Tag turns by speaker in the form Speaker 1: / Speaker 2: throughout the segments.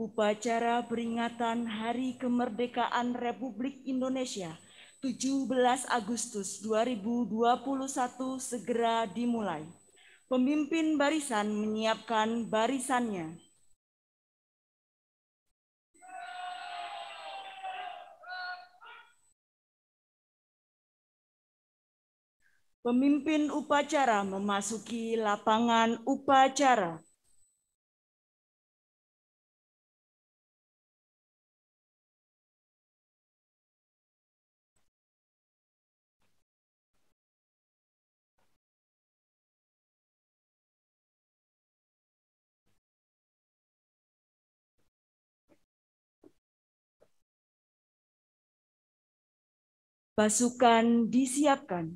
Speaker 1: Upacara peringatan Hari Kemerdekaan Republik Indonesia 17 Agustus 2021 segera dimulai. Pemimpin barisan menyiapkan barisannya. Pemimpin upacara memasuki lapangan upacara. Pasukan disiapkan.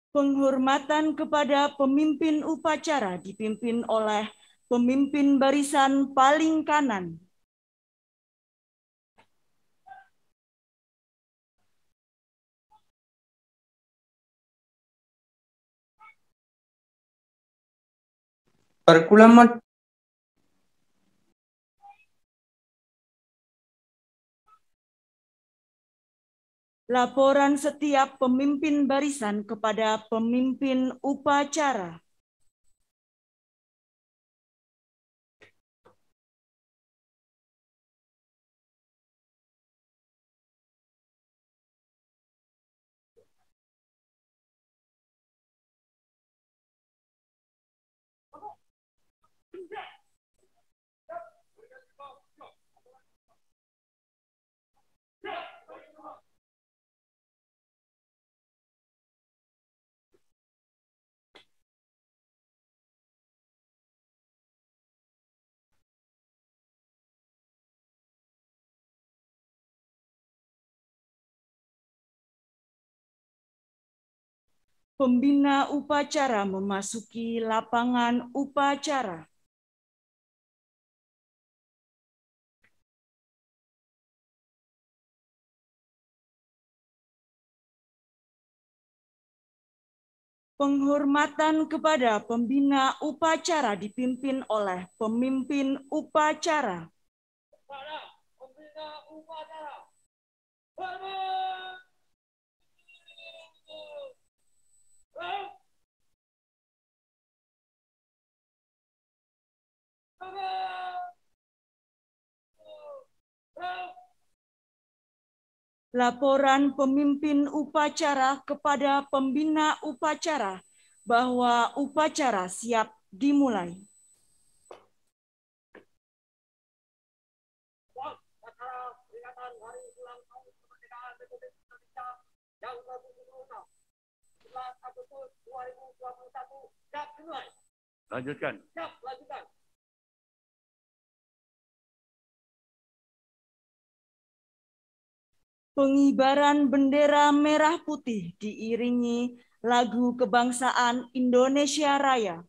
Speaker 1: Penghormatan kepada pemimpin upacara dipimpin oleh pemimpin barisan paling kanan.
Speaker 2: Perkulamat
Speaker 1: Laporan setiap pemimpin barisan kepada pemimpin upacara. Pembina upacara memasuki lapangan upacara. Penghormatan kepada pembina upacara dipimpin oleh pemimpin upacara.
Speaker 3: Kepada pembina upacara.
Speaker 1: Laporan pemimpin upacara kepada pembina upacara bahwa upacara siap dimulai.
Speaker 3: Acara peringatan Hari Ulang Tahun Kemerdekaan Republik Indonesia yang ke-76, 11 Agustus 2021, siap dimulai.
Speaker 4: Lanjutkan.
Speaker 3: Siap, lanjutkan.
Speaker 1: Pengibaran bendera merah putih diiringi lagu kebangsaan Indonesia Raya.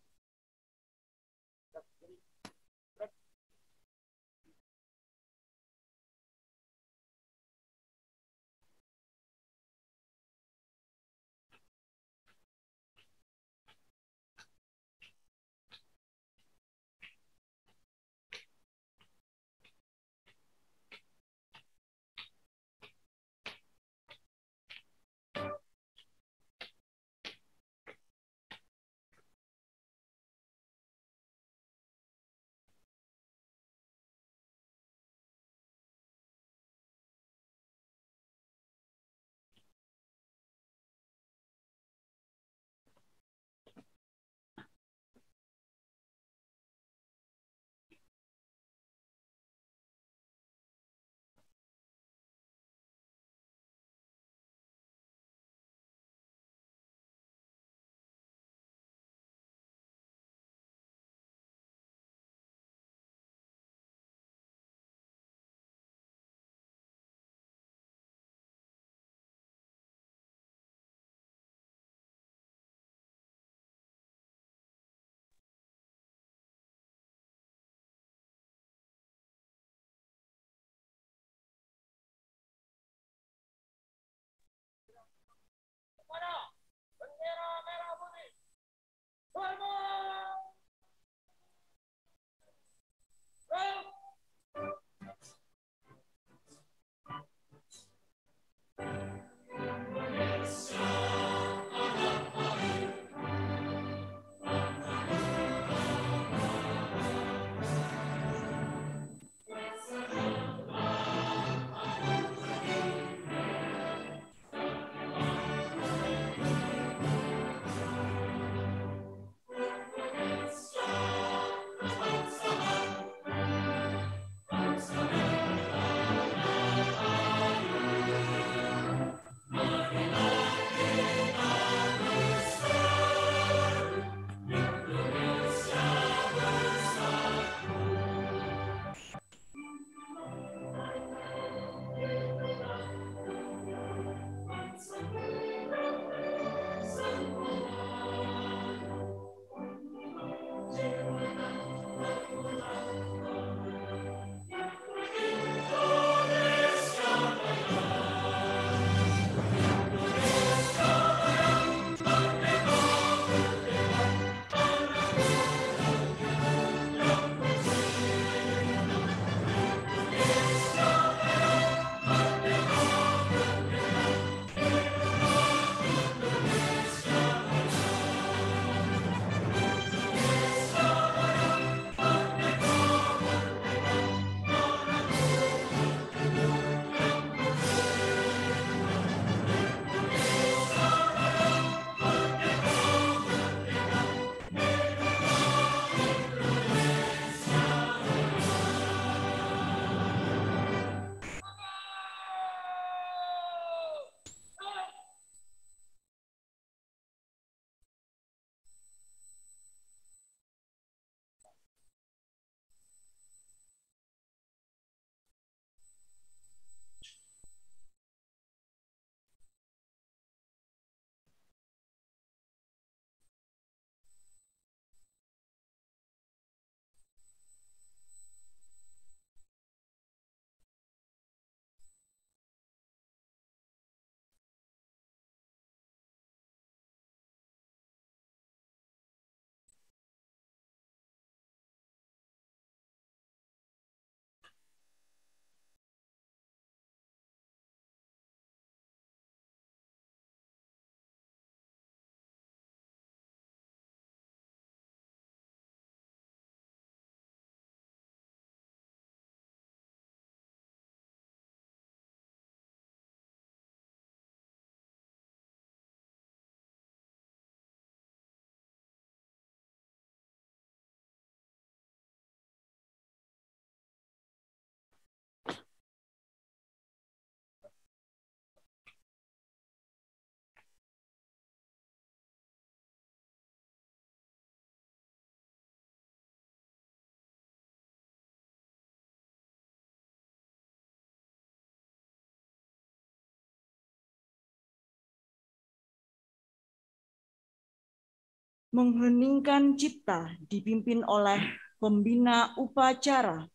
Speaker 1: Mengheningkan cipta dipimpin oleh pembina upacara.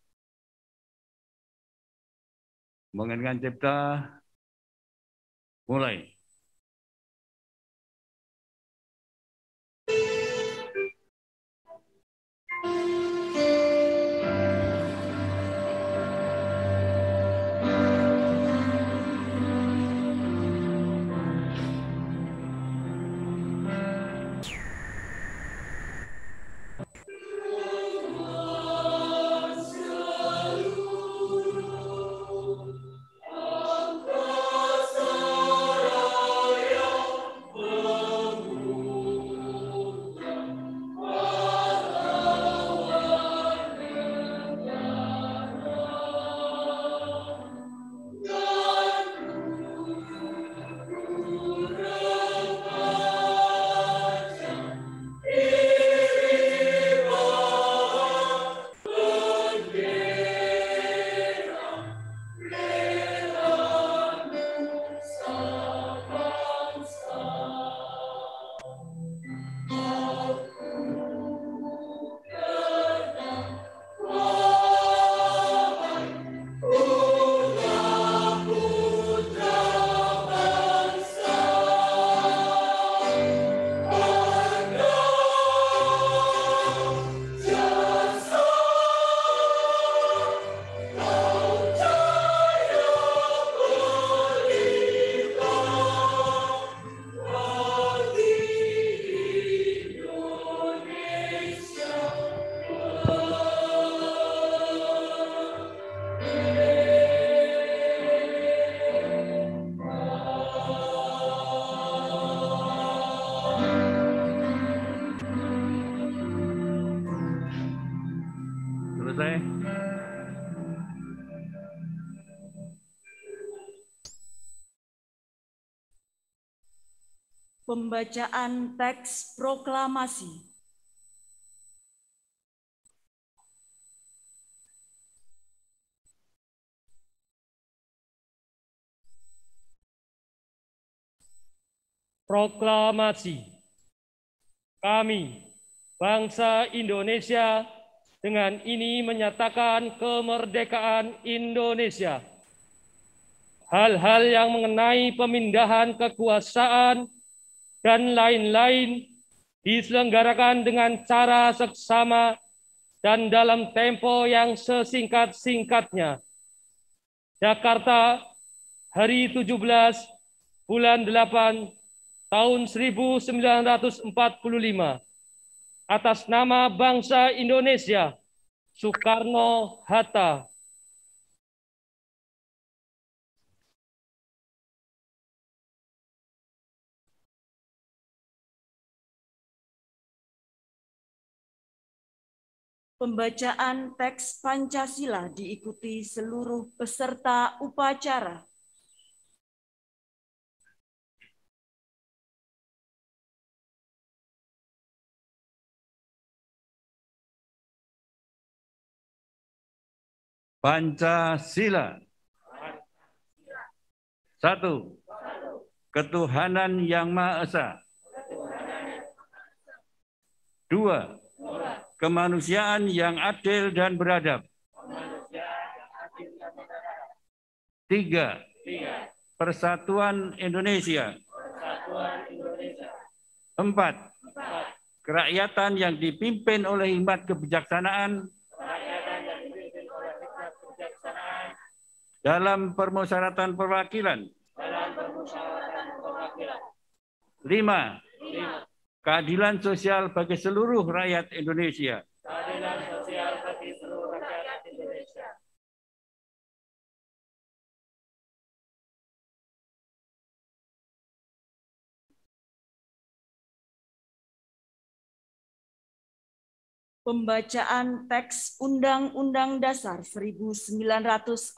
Speaker 2: Mengheningkan cipta, mulai. Selesai.
Speaker 1: Pembacaan teks proklamasi.
Speaker 4: Proklamasi. Kami, bangsa Indonesia, dengan ini menyatakan kemerdekaan Indonesia. Hal-hal yang mengenai pemindahan kekuasaan dan lain-lain diselenggarakan dengan cara seksama dan dalam tempo yang sesingkat-singkatnya. Jakarta, hari 17 bulan 8 tahun 1945. Atas nama bangsa Indonesia, Soekarno-Hatta.
Speaker 1: Pembacaan teks Pancasila diikuti seluruh peserta upacara.
Speaker 2: Pancasila. 1. Ketuhanan Yang Maha Esa. 2. Kemanusiaan yang adil dan beradab. 3. Persatuan Indonesia. 4. Kerakyatan yang dipimpin oleh hikmat kebijaksanaan dalam permusyawaratan perwakilan. 5. Keadilan sosial bagi seluruh rakyat Indonesia.
Speaker 1: Pembacaan teks Undang-Undang Dasar 1945.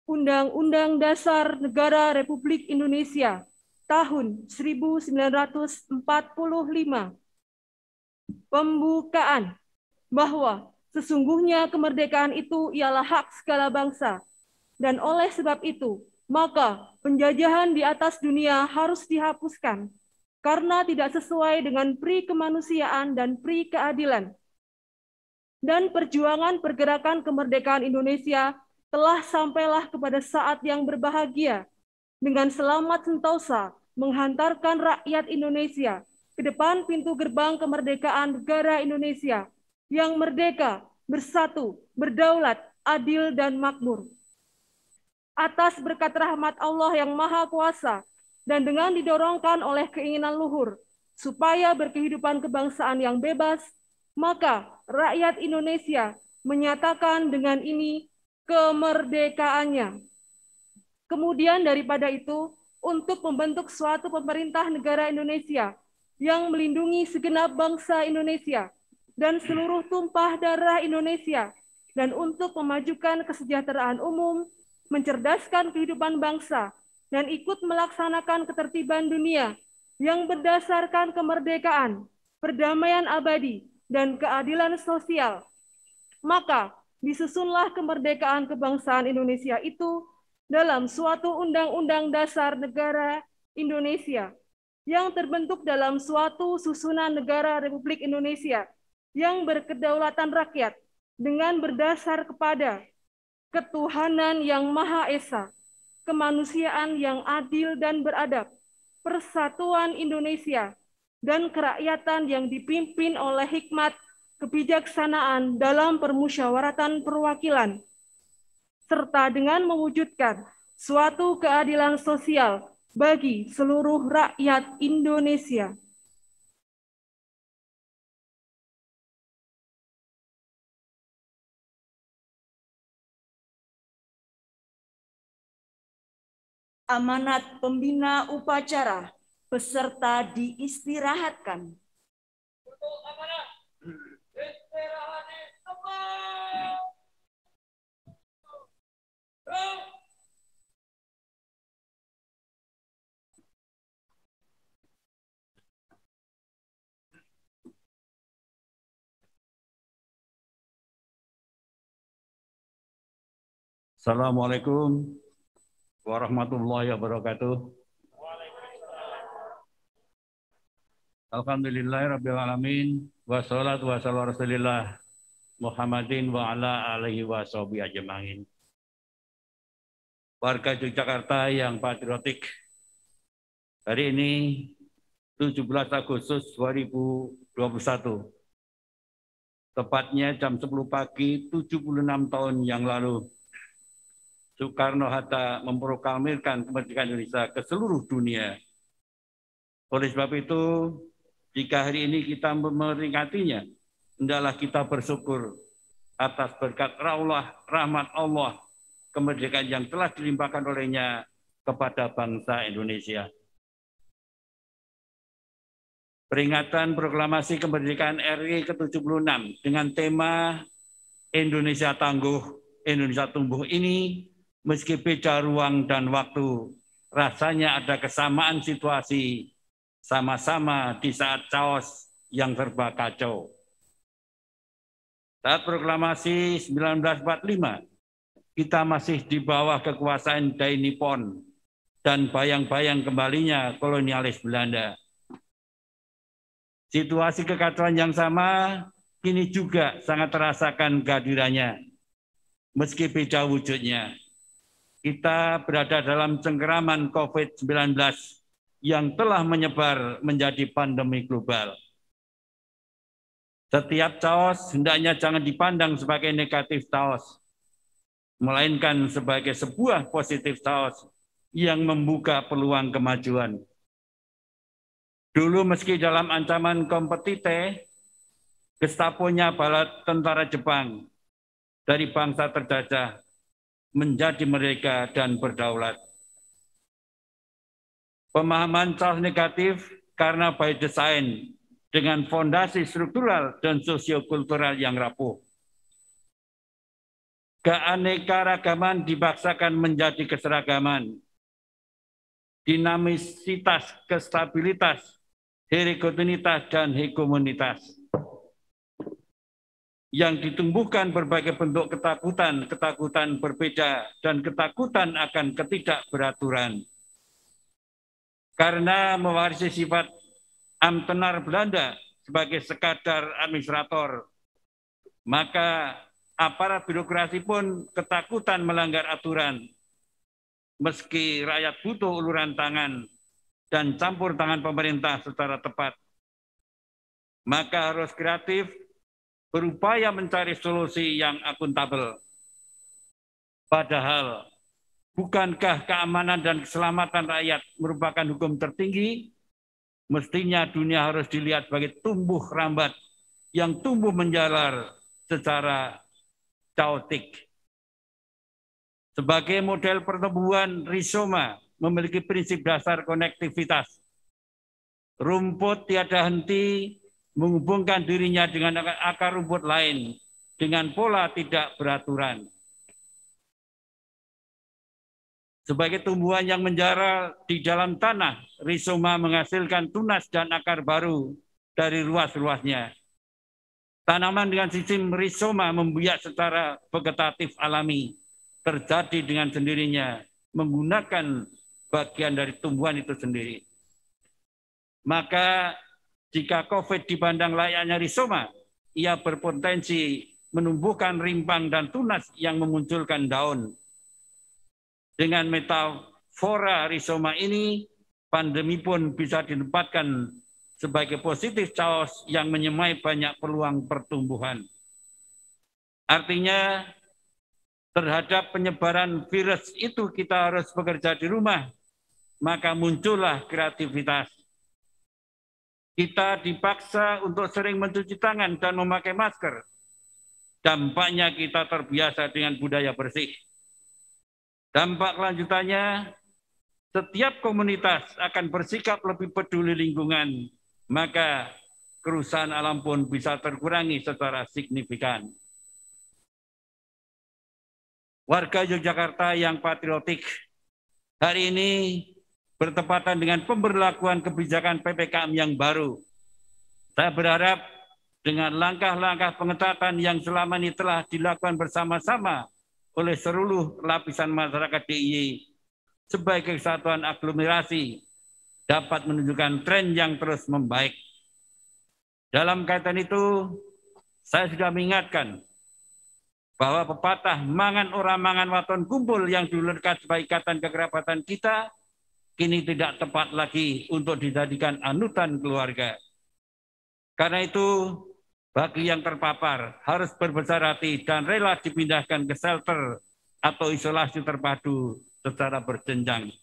Speaker 5: Undang-Undang Dasar Negara Republik Indonesia tahun 1945. Pembukaan bahwa sesungguhnya kemerdekaan itu ialah hak segala bangsa dan oleh sebab itu, maka penjajahan di atas dunia harus dihapuskan karena tidak sesuai dengan pri kemanusiaan dan pri keadilan. Dan perjuangan pergerakan kemerdekaan Indonesia telah sampailah kepada saat yang berbahagia dengan selamat sentosa menghantarkan rakyat Indonesia ke depan pintu gerbang kemerdekaan negara Indonesia yang merdeka, bersatu, berdaulat, adil, dan makmur. Atas berkat rahmat Allah yang Maha Kuasa dan dengan didorongkan oleh keinginan luhur supaya berkehidupan kebangsaan yang bebas, maka rakyat Indonesia menyatakan dengan ini kemerdekaannya. Kemudian daripada itu, untuk membentuk suatu pemerintah negara Indonesia yang melindungi segenap bangsa Indonesia dan seluruh tumpah darah Indonesia, dan untuk memajukan kesejahteraan umum, mencerdaskan kehidupan bangsa, dan ikut melaksanakan ketertiban dunia yang berdasarkan kemerdekaan, perdamaian abadi, dan keadilan sosial. Maka disusunlah kemerdekaan kebangsaan Indonesia itu dalam suatu Undang-Undang Dasar Negara Indonesia yang terbentuk dalam suatu susunan negara Republik Indonesia yang berkedaulatan rakyat dengan berdasar kepada ketuhanan yang Maha Esa, kemanusiaan yang adil dan beradab, persatuan Indonesia, dan kerakyatan yang dipimpin oleh hikmat kebijaksanaan dalam permusyawaratan perwakilan, serta dengan mewujudkan suatu keadilan sosial bagi seluruh rakyat Indonesia.
Speaker 1: Amanat pembina upacara peserta diistirahatkan.
Speaker 3: Untuk amanah, istirahat di tempat.
Speaker 2: Assalamualaikum warahmatullahi wabarakatuh. Alhamdulillahirrabbilalamin. Wassalatu wassalamu rasulillah Muhammadin wa ala alihi wa sahbihi ajma'in. Warga Yogyakarta yang patriotik, hari ini 17 Agustus 2021, tepatnya jam 10 pagi 76 tahun yang lalu, Soekarno-Hatta memproklamirkan kemerdekaan Indonesia ke seluruh dunia. Oleh sebab itu, jika hari ini kita memperingatinya, hendaklah kita bersyukur atas berkat rahmat Allah, kemerdekaan yang telah dilimpahkan olehnya kepada bangsa Indonesia. Peringatan proklamasi kemerdekaan RI ke-76 dengan tema Indonesia Tangguh, Indonesia Tumbuh ini, meski beda ruang dan waktu, rasanya ada kesamaan situasi, sama-sama di saat chaos yang serba kacau. Saat proklamasi 1945, kita masih di bawah kekuasaan Dai Nippon dan bayang-bayang kembalinya kolonialis Belanda. Situasi kekacauan yang sama kini juga sangat terasakan kehadirannya. Meski beda wujudnya, kita berada dalam cengkeraman COVID-19 yang telah menyebar menjadi pandemi global. Setiap chaos hendaknya jangan dipandang sebagai negatif chaos, melainkan sebagai sebuah positif chaos yang membuka peluang kemajuan. Dulu meski dalam ancaman kompetite, Gestapo-nya bala tentara Jepang dari bangsa terjajah menjadi merdeka dan berdaulat. Pemahaman chaos negatif karena by design dengan fondasi struktural dan sosiokultural yang rapuh. Keanekaragaman dipaksakan menjadi keseragaman. Dinamisitas, kestabilitas, heterogenitas, dan hegemonitas. yang ditumbuhkan berbagai bentuk ketakutan, ketakutan berbeda, dan ketakutan akan ketidakberaturan. Karena mewarisi sifat Ambtenar Belanda sebagai sekadar administrator, maka aparat birokrasi pun ketakutan melanggar aturan, meski rakyat butuh uluran tangan dan campur tangan pemerintah secara tepat. Maka harus kreatif, berupaya mencari solusi yang akuntabel. Padahal, bukankah keamanan dan keselamatan rakyat merupakan hukum tertinggi? Mestinya dunia harus dilihat sebagai tumbuh rambat yang tumbuh menjalar secara kaotik. Sebagai model pertumbuhan, rizoma memiliki prinsip dasar konektivitas. Rumput tiada henti menghubungkan dirinya dengan akar rumput lain dengan pola tidak beraturan. Sebagai tumbuhan yang menjalar di dalam tanah, rizoma menghasilkan tunas dan akar baru dari ruas-ruasnya. Tanaman dengan sistem rizoma membiak secara vegetatif alami, terjadi dengan sendirinya, menggunakan bagian dari tumbuhan itu sendiri. Maka jika COVID dipandang layaknya rizoma, ia berpotensi menumbuhkan rimpang dan tunas yang memunculkan daun. Dengan metafora rizoma ini, pandemi pun bisa ditempatkan sebagai positif chaos yang menyemai banyak peluang pertumbuhan. Artinya, terhadap penyebaran virus itu kita harus bekerja di rumah, maka muncullah kreativitas. Kita dipaksa untuk sering mencuci tangan dan memakai masker. Dampaknya kita terbiasa dengan budaya bersih. Dampak lanjutannya, setiap komunitas akan bersikap lebih peduli lingkungan, maka kerusakan alam pun bisa terkurangi secara signifikan. Warga Yogyakarta yang patriotik, hari ini bertepatan dengan pemberlakuan kebijakan PPKM yang baru. Saya berharap dengan langkah-langkah pengetatan yang selama ini telah dilakukan bersama-sama oleh seluruh lapisan masyarakat DIY sebagai kesatuan aglomerasi dapat menunjukkan tren yang terus membaik. Dalam kaitan itu, saya sudah mengingatkan bahwa pepatah mangan ora mangan waton kumpul yang diluruskan sebagai ikatan kekerabatan kita kini tidak tepat lagi untuk dijadikan anutan keluarga. Karena itu, bagi yang terpapar harus berbesar hati dan rela dipindahkan ke shelter atau isolasi terpadu secara berjenjang.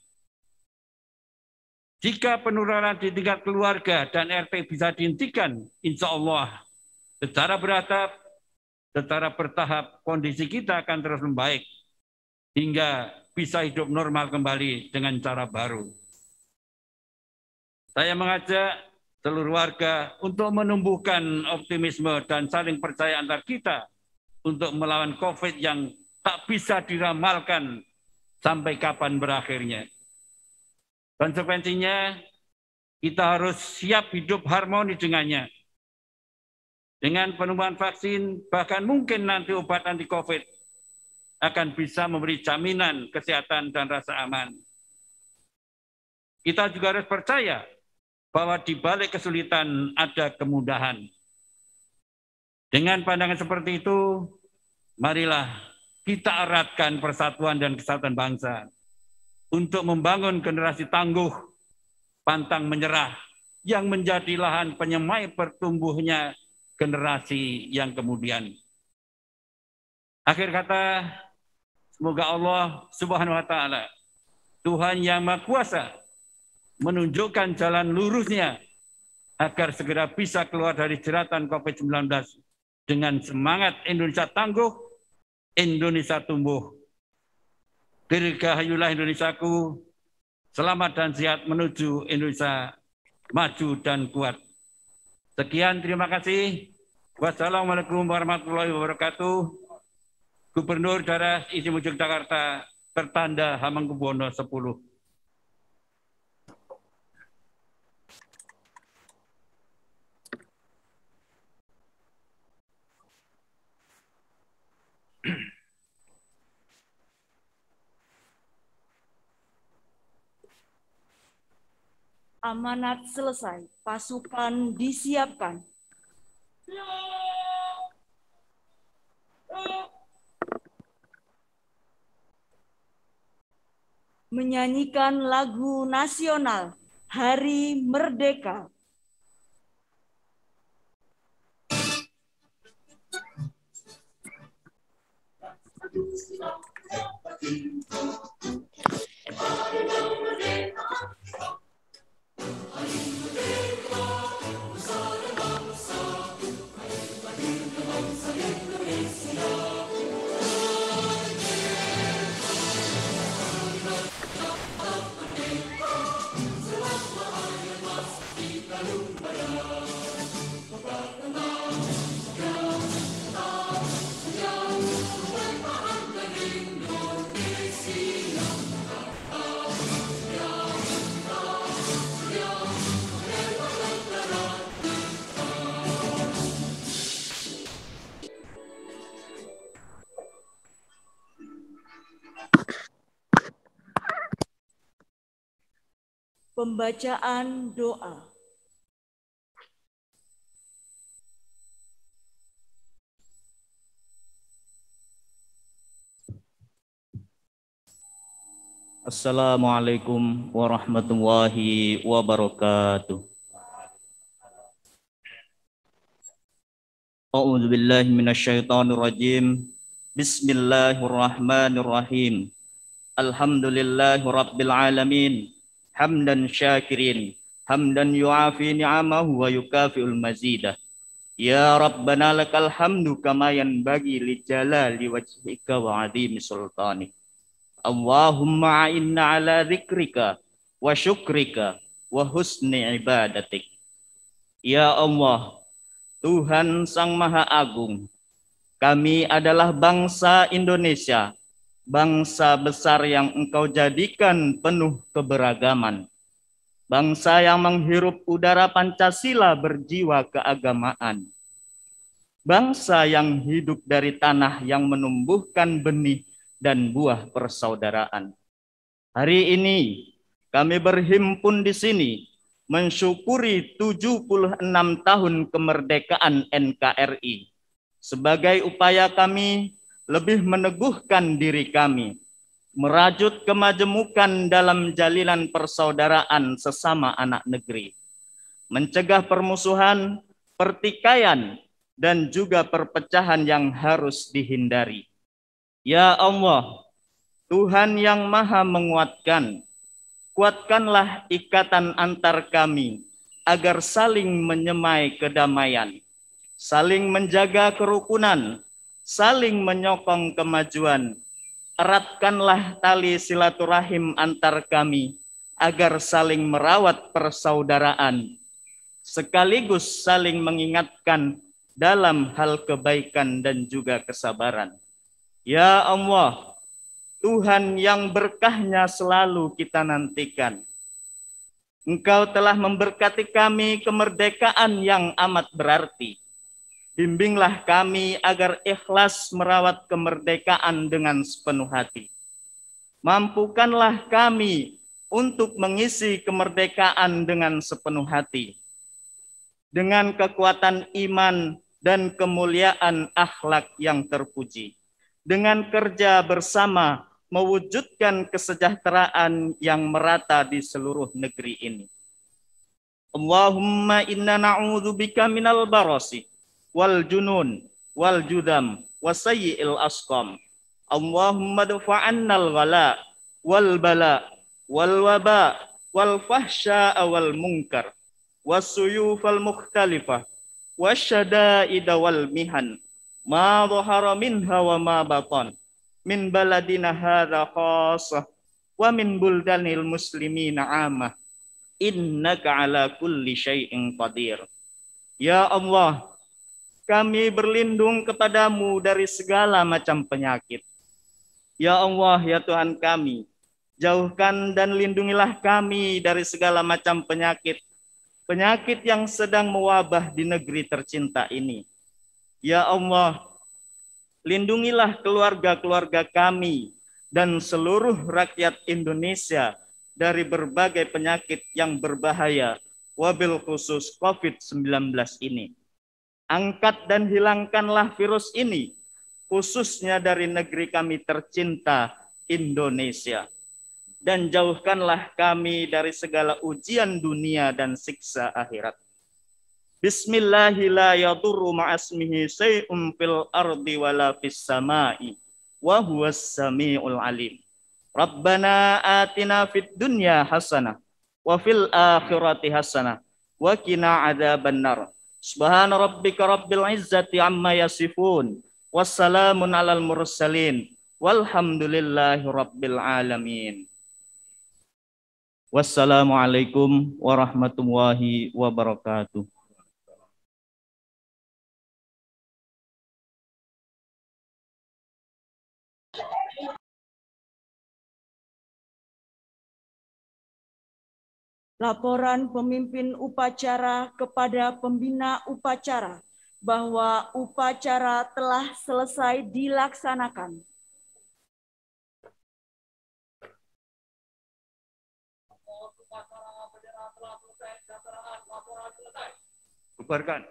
Speaker 2: Jika penularan di tingkat keluarga dan RT bisa dihentikan, insya Allah secara beratap, secara bertahap kondisi kita akan terus membaik hingga bisa hidup normal kembali dengan cara baru. Saya mengajak seluruh warga untuk menumbuhkan optimisme dan saling percaya antar kita untuk melawan COVID yang tak bisa diramalkan sampai kapan berakhirnya. Konsekuensinya, kita harus siap hidup harmoni dengannya. Dengan penemuan vaksin, bahkan mungkin nanti obat anti COVID akan bisa memberi jaminan kesehatan dan rasa aman. Kita juga harus percaya bahwa di balik kesulitan ada kemudahan. Dengan pandangan seperti itu, marilah kita eratkan persatuan dan kesatuan bangsa untuk membangun generasi tangguh, pantang menyerah, yang menjadi lahan penyemai pertumbuhnya generasi yang kemudian. Akhir kata, semoga Allah Subhanahu wa Ta'ala, Tuhan yang Maha Kuasa, menunjukkan jalan lurusnya agar segera bisa keluar dari jeratan COVID-19 dengan semangat Indonesia tangguh, Indonesia tumbuh. Dirgahayulah Indonesiaku, selamat dan sehat menuju Indonesia maju dan kuat. Sekian, terima kasih. Wassalamualaikum warahmatullahi wabarakatuh. Gubernur Daerah Istimewa Yogyakarta tertanda Hamengkubuwono 10.
Speaker 1: Amanat selesai, pasukan disiapkan. Menyanyikan lagu nasional Hari Merdeka. Pembacaan doa.
Speaker 6: Assalamualaikum warahmatullahi wabarakatuh. A'udzu billahi minasyaitonir rajim. Bismillahirrahmanirrahim. Alhamdulillahi rabbil alamin. Hamdan syakirin, hamdan yu'afi ni'amahu wa yukafi'ul mazidah. Ya Rabbana lakal hamdu kama yanbaghi li jalali wajhika wa 'azimi sultanik. Allahumma inna ala dzikrika wa syukrika wa husni ibadatik. Ya Allah, Tuhan Sang Maha Agung, kami adalah bangsa Indonesia, bangsa besar yang Engkau jadikan penuh keberagaman. Bangsa yang menghirup udara Pancasila berjiwa keagamaan. Bangsa yang hidup dari tanah yang menumbuhkan benih dan buah persaudaraan. Hari ini kami berhimpun di sini mensyukuri 76 tahun kemerdekaan NKRI sebagai upaya kami lebih meneguhkan diri kami, merajut kemajemukan dalam jalinan persaudaraan sesama anak negeri, mencegah permusuhan, pertikaian, dan juga perpecahan yang harus dihindari. Ya Allah, Tuhan yang Maha menguatkan, kuatkanlah ikatan antar kami agar saling menyemai kedamaian, saling menjaga kerukunan, saling menyokong kemajuan. Eratkanlah tali silaturahim antar kami agar saling merawat persaudaraan, sekaligus saling mengingatkan dalam hal kebaikan dan juga kesabaran. Ya Allah, Tuhan yang berkahnya selalu kita nantikan. Engkau telah memberkati kami kemerdekaan yang amat berarti. Bimbinglah kami agar ikhlas merawat kemerdekaan dengan sepenuh hati. Mampukanlah kami untuk mengisi kemerdekaan dengan sepenuh hati. Dengan kekuatan iman dan kemuliaan akhlak yang terpuji. Dengan kerja bersama mewujudkan kesejahteraan yang merata di seluruh negeri ini. Allahumma inna na'udzubika minal barasi wal junun wal judam wasayyi'il asqam. Allahumma dafa'annal ghala wal bala wal waba wal fahsya'a wal munkar wasuyufal mukhtalifah wasyada'ida wal mihan ma dhahara minha wa ma batan min baladina hadza khassah wa min buldanil muslimina 'ammah innaka 'ala kulli syai'in qadir. Ya Allah, kami berlindung kepadamu dari segala macam penyakit. Ya Allah, ya Tuhan kami, jauhkan dan lindungilah kami dari segala macam penyakit. Penyakit yang sedang mewabah di negeri tercinta ini. Ya Allah, lindungilah keluarga-keluarga kami dan seluruh rakyat Indonesia dari berbagai penyakit yang berbahaya, wabil khusus COVID-19 ini. Angkat dan hilangkanlah virus ini, khususnya dari negeri kami tercinta, Indonesia. Dan jauhkanlah kami dari segala ujian dunia dan siksa akhirat. Bismillahirrahmanirrahim. Ma'asmihi syai'un fil ardi wala fis samai wa huwas samiul alim. Rabbana atina fid dunya hasanah wa fil akhirati hasanah wa qina adzabannar. Subhana rabbika rabbil izzati amma yasifun. Wassalamun alal mursalin. Walhamdulillahi rabbil alamin. Wassalamualaikum warahmatullahi wabarakatuh.
Speaker 1: Laporan pemimpin upacara kepada pembina upacara bahwa upacara telah selesai dilaksanakan.
Speaker 2: Bubarkan.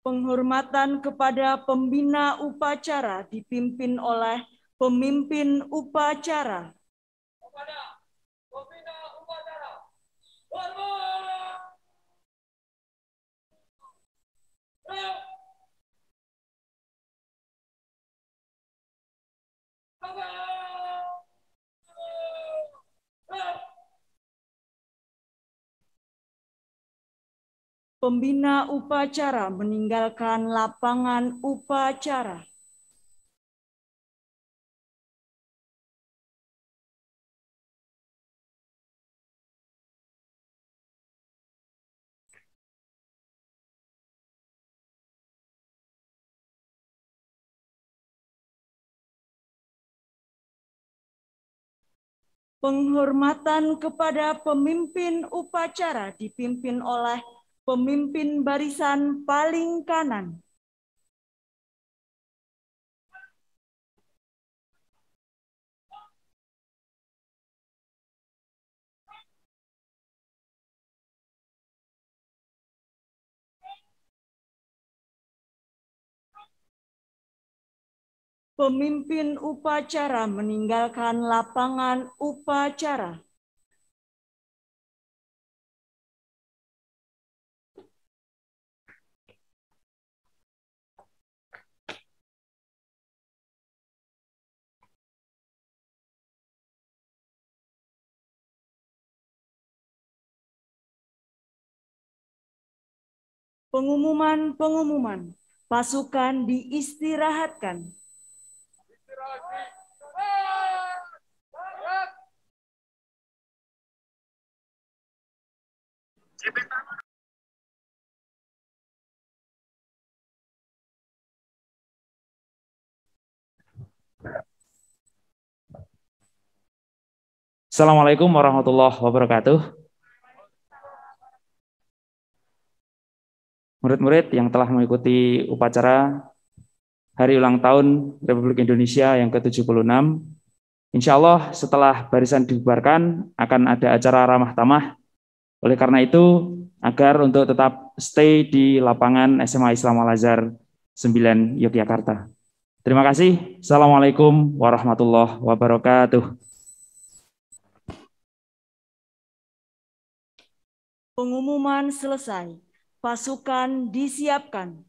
Speaker 1: Penghormatan kepada pembina upacara dipimpin oleh pemimpin upacara.
Speaker 3: Kepada pembina upacara, hormat.
Speaker 1: Pembina upacara meninggalkan lapangan upacara. Penghormatan kepada pemimpin upacara dipimpin oleh pemimpin barisan paling kanan. Pemimpin upacara meninggalkan lapangan upacara. Pengumuman. Pasukan diistirahatkan.
Speaker 7: Assalamualaikum warahmatullahi wabarakatuh. Murid-murid yang telah mengikuti upacara Hari Ulang Tahun Republik Indonesia yang ke-76, insya Allah setelah barisan dibubarkan akan ada acara ramah tamah. Oleh karena itu, agar untuk tetap stay di lapangan SMA Islam Al-Azhar 9 Yogyakarta. Terima kasih. Assalamualaikum warahmatullahi wabarakatuh.
Speaker 1: Pengumuman selesai. Pasukan disiapkan.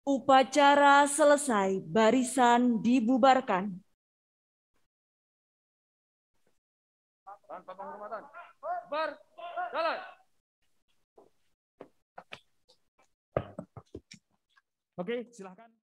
Speaker 1: Upacara selesai, barisan dibubarkan.
Speaker 4: Tanpa penghormatan. Bar, jalan. Oke, silakan.